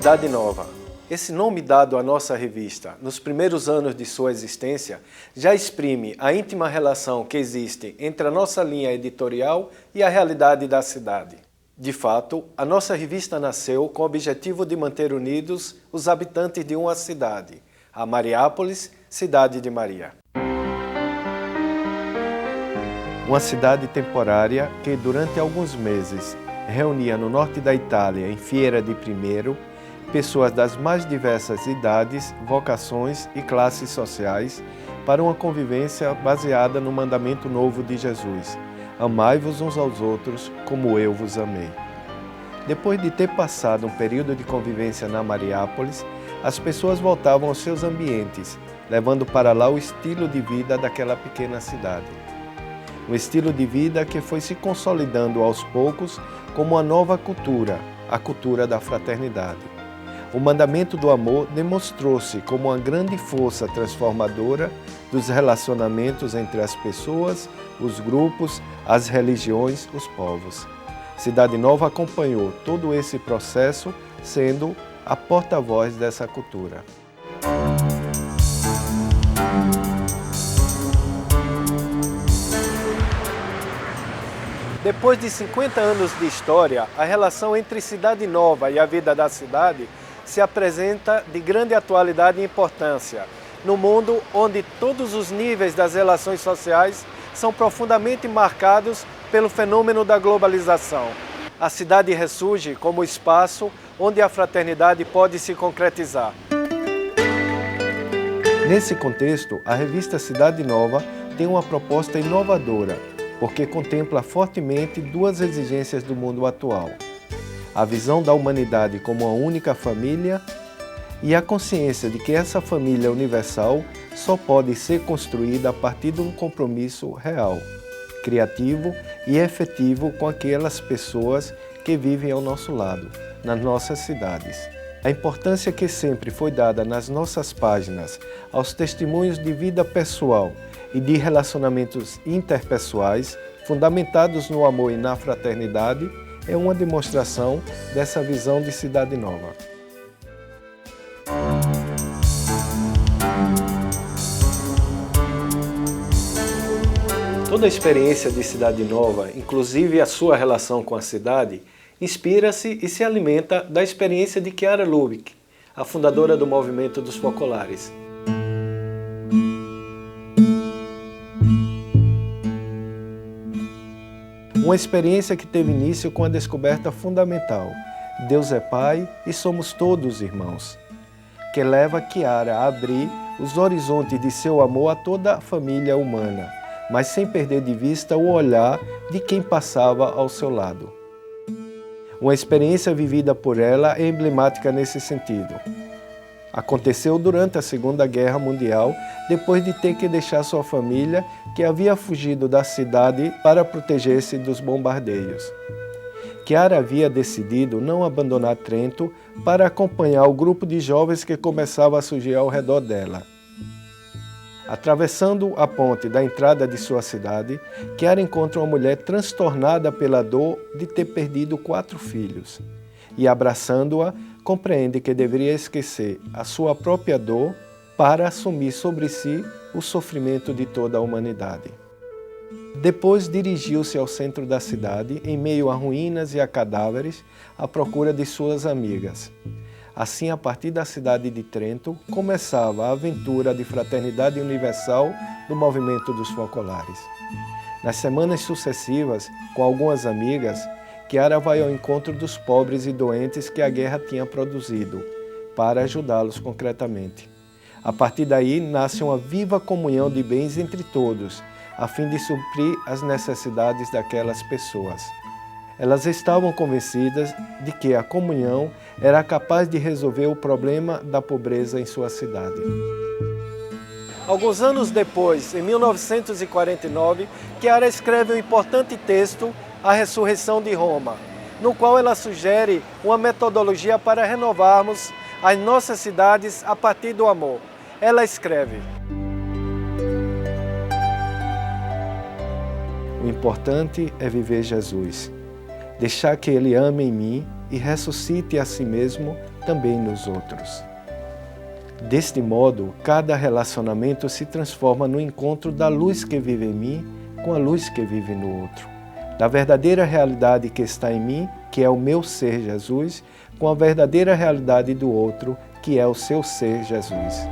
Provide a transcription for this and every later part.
Cidade Nova. Esse nome dado à nossa revista, nos primeiros anos de sua existência, já exprime a íntima relação que existe entre a nossa linha editorial e a realidade da cidade. De fato, a nossa revista nasceu com o objetivo de manter unidos os habitantes de uma cidade, a Mariápolis, Cidade de Maria. Uma cidade temporária que, durante alguns meses, reunia no norte da Itália, em Fiera di Primiero, pessoas das mais diversas idades, vocações e classes sociais para uma convivência baseada no mandamento novo de Jesus: amai-vos uns aos outros como eu vos amei. Depois de ter passado um período de convivência na Mariápolis, as pessoas voltavam aos seus ambientes, levando para lá o estilo de vida daquela pequena cidade. Um estilo de vida que foi se consolidando aos poucos como uma nova cultura, a cultura da fraternidade. O mandamento do amor demonstrou-se como uma grande força transformadora dos relacionamentos entre as pessoas, os grupos, as religiões, os povos. Cidade Nova acompanhou todo esse processo, sendo a porta-voz dessa cultura. Depois de 50 anos de história, a relação entre Cidade Nova e a vida da cidade se apresenta de grande atualidade e importância, no mundo onde todos os níveis das relações sociais são profundamente marcados pelo fenômeno da globalização. A cidade ressurge como espaço onde a fraternidade pode se concretizar. Nesse contexto, a revista Cidade Nova tem uma proposta inovadora, porque contempla fortemente duas exigências do mundo atual: a visão da humanidade como uma única família e a consciência de que essa família universal só pode ser construída a partir de um compromisso real, criativo e efetivo com aquelas pessoas que vivem ao nosso lado, nas nossas cidades. A importância que sempre foi dada nas nossas páginas aos testemunhos de vida pessoal e de relacionamentos interpessoais, fundamentados no amor e na fraternidade, é uma demonstração dessa visão de Cidade Nova. Toda a experiência de Cidade Nova, inclusive a sua relação com a cidade, inspira-se e se alimenta da experiência de Chiara Lubich, a fundadora do movimento dos focolares. Uma experiência que teve início com a descoberta fundamental: Deus é Pai e somos todos irmãos, que leva Chiara a abrir os horizontes de seu amor a toda a família humana, mas sem perder de vista o olhar de quem passava ao seu lado. Uma experiência vivida por ela é emblemática nesse sentido. Aconteceu durante a Segunda Guerra Mundial, depois de ter que deixar sua família, que havia fugido da cidade para proteger-se dos bombardeios. Chiara havia decidido não abandonar Trento para acompanhar o grupo de jovens que começava a surgir ao redor dela. Atravessando a ponte da entrada de sua cidade, Chiara encontra uma mulher transtornada pela dor de ter perdido 4 filhos e, abraçando-a, compreende que deveria esquecer a sua própria dor para assumir sobre si o sofrimento de toda a humanidade. Depois dirigiu-se ao centro da cidade, em meio a ruínas e a cadáveres, à procura de suas amigas. Assim, a partir da cidade de Trento, começava a aventura de fraternidade universal do movimento dos focolares. Nas semanas sucessivas, com algumas amigas, Chiara vai ao encontro dos pobres e doentes que a guerra tinha produzido, para ajudá-los concretamente. A partir daí, nasce uma viva comunhão de bens entre todos, a fim de suprir as necessidades daquelas pessoas. Elas estavam convencidas de que a comunhão era capaz de resolver o problema da pobreza em sua cidade. Alguns anos depois, em 1949, Chiara escreve um importante texto, A Ressurreição de Roma, no qual ela sugere uma metodologia para renovarmos as nossas cidades a partir do amor. Ela escreve: o importante é viver Jesus, deixar que Ele ame em mim e ressuscite a si mesmo também nos outros. Deste modo, cada relacionamento se transforma no encontro da luz que vive em mim com a luz que vive no outro, da verdadeira realidade que está em mim, que é o meu ser Jesus, com a verdadeira realidade do outro, que é o seu ser Jesus.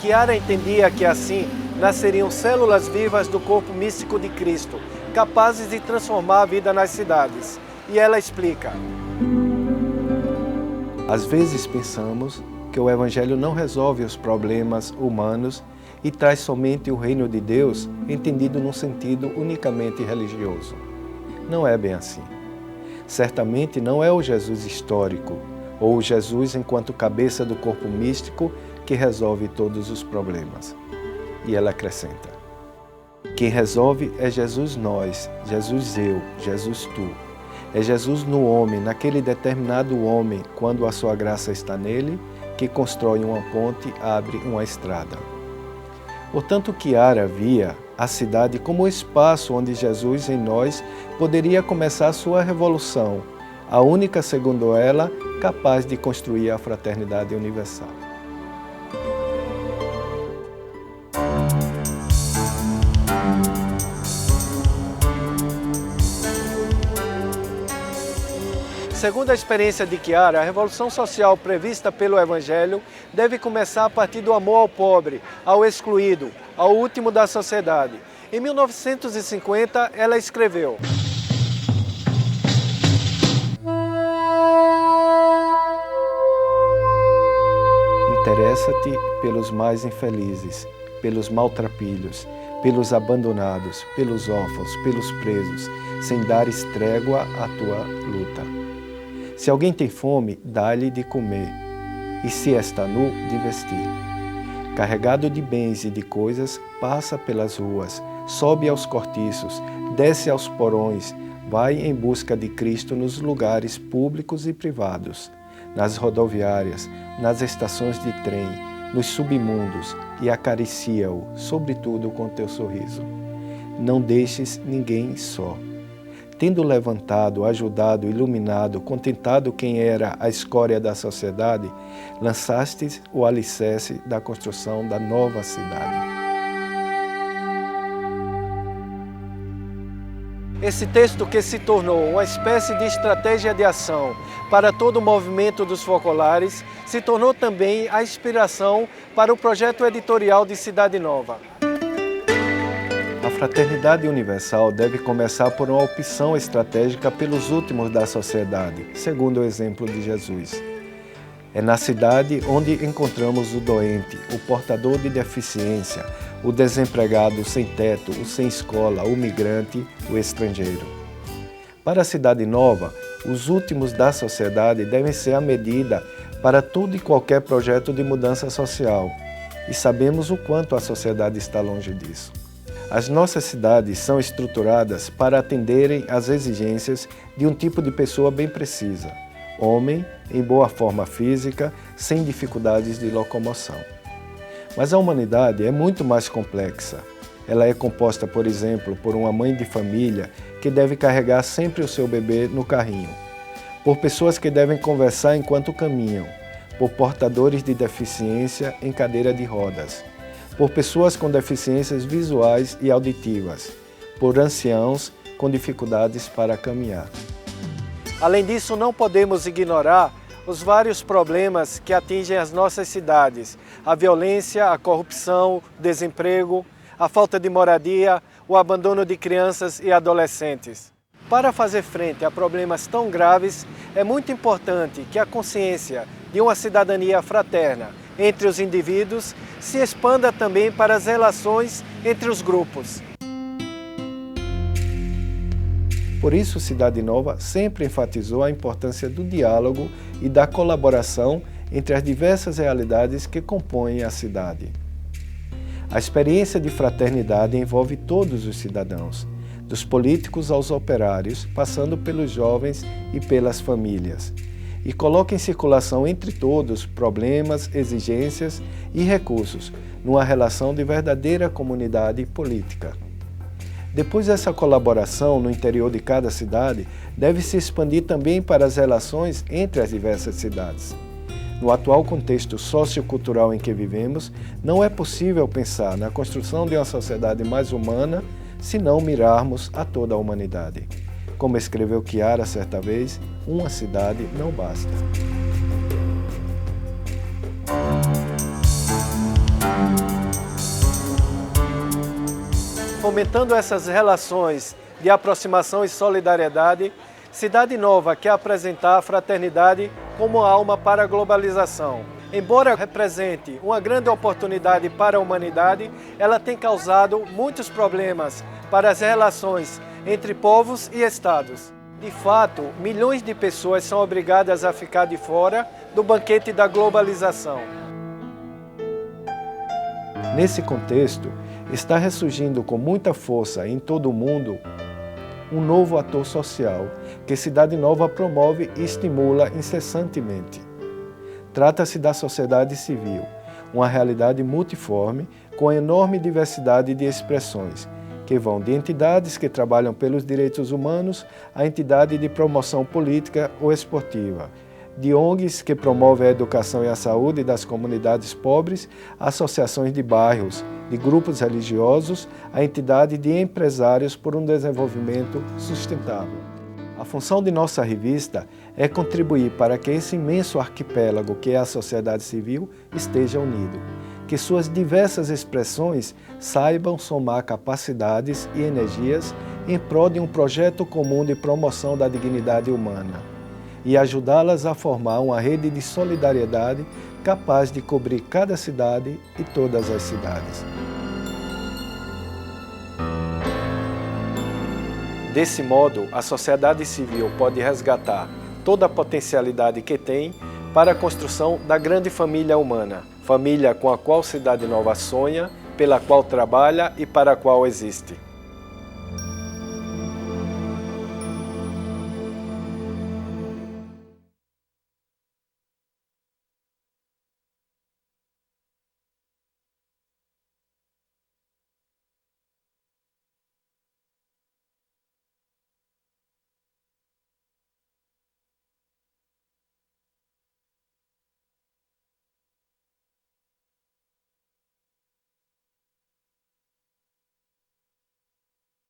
Chiara entendia que assim nasceriam células vivas do corpo místico de Cristo, capazes de transformar a vida nas cidades. E ela explica: às vezes pensamos que o Evangelho não resolve os problemas humanos e traz somente o reino de Deus, entendido num sentido unicamente religioso. Não é bem assim. Certamente não é o Jesus histórico, ou o Jesus enquanto cabeça do corpo místico, que resolve todos os problemas. E ela acrescenta: quem resolve é Jesus nós, Jesus eu, Jesus tu. É Jesus no homem, naquele determinado homem, quando a sua graça está nele, que constrói uma ponte, abre uma estrada. Portanto, Chiara via a cidade como o espaço onde Jesus em nós poderia começar a sua revolução, a única, segundo ela, capaz de construir a fraternidade universal. Segundo a experiência de Chiara, a revolução social prevista pelo Evangelho deve começar a partir do amor ao pobre, ao excluído, ao último da sociedade. Em 1950, ela escreveu: interessa-te pelos mais infelizes, pelos maltrapilhos, pelos abandonados, pelos órfãos, pelos presos, sem dares trégua à tua luta. Se alguém tem fome, dá-lhe de comer, e se está nu, de vestir. Carregado de bens e de coisas, passa pelas ruas, sobe aos cortiços, desce aos porões, vai em busca de Cristo nos lugares públicos e privados, nas rodoviárias, nas estações de trem, nos submundos, e acaricia-o, sobretudo com teu sorriso. Não deixes ninguém só. Tendo levantado, ajudado, iluminado, contentado quem era a escória da sociedade, lançastes o alicerce da construção da nova cidade. Esse texto, que se tornou uma espécie de estratégia de ação para todo o movimento dos focolares, se tornou também a inspiração para o projeto editorial de Cidade Nova. A fraternidade universal deve começar por uma opção estratégica pelos últimos da sociedade, segundo o exemplo de Jesus. É na cidade onde encontramos o doente, o portador de deficiência, o desempregado, o sem teto, o sem escola, o migrante, o estrangeiro. Para a Cidade Nova, os últimos da sociedade devem ser a medida para todo e qualquer projeto de mudança social, e sabemos o quanto a sociedade está longe disso. As nossas cidades são estruturadas para atenderem às exigências de um tipo de pessoa bem precisa, homem, em boa forma física, sem dificuldades de locomoção. Mas a humanidade é muito mais complexa. Ela é composta, por exemplo, por uma mãe de família que deve carregar sempre o seu bebê no carrinho, por pessoas que devem conversar enquanto caminham, por portadores de deficiência em cadeira de rodas, por pessoas com deficiências visuais e auditivas, por anciãos com dificuldades para caminhar. Além disso, não podemos ignorar os vários problemas que atingem as nossas cidades: a violência, a corrupção, o desemprego, a falta de moradia, o abandono de crianças e adolescentes. Para fazer frente a problemas tão graves, é muito importante que a consciência de uma cidadania fraterna entre os indivíduos se expanda também para as relações entre os grupos. Por isso, Cidade Nova sempre enfatizou a importância do diálogo e da colaboração entre as diversas realidades que compõem a cidade. A experiência de fraternidade envolve todos os cidadãos, dos políticos aos operários, passando pelos jovens e pelas famílias, e coloca em circulação entre todos problemas, exigências e recursos, numa relação de verdadeira comunidade política. Depois, essa colaboração no interior de cada cidade deve se expandir também para as relações entre as diversas cidades. No atual contexto sociocultural em que vivemos, não é possível pensar na construção de uma sociedade mais humana se não mirarmos a toda a humanidade. Como escreveu Chiara certa vez, uma cidade não basta. Fomentando essas relações de aproximação e solidariedade, Cidade Nova quer apresentar a fraternidade como alma para a globalização. Embora represente uma grande oportunidade para a humanidade, ela tem causado muitos problemas para as relações entre povos e estados. De fato, milhões de pessoas são obrigadas a ficar de fora do banquete da globalização. Nesse contexto, está ressurgindo com muita força em todo o mundo um novo ator social que Cidade Nova promove e estimula incessantemente. Trata-se da sociedade civil, uma realidade multiforme com enorme diversidade de expressões, que vão de entidades que trabalham pelos direitos humanos a entidade de promoção política ou esportiva, de ONGs que promovem a educação e a saúde das comunidades pobres, associações de bairros, de grupos religiosos, a entidade de empresários por um desenvolvimento sustentável. A função de nossa revista é contribuir para que esse imenso arquipélago que é a sociedade civil esteja unido, que suas diversas expressões saibam somar capacidades e energias em prol de um projeto comum de promoção da dignidade humana e ajudá-las a formar uma rede de solidariedade capaz de cobrir cada cidade e todas as cidades. Desse modo, a sociedade civil pode resgatar toda a potencialidade que tem para a construção da grande família humana, família com a qual Cidade Nova sonha, pela qual trabalha e para a qual existe.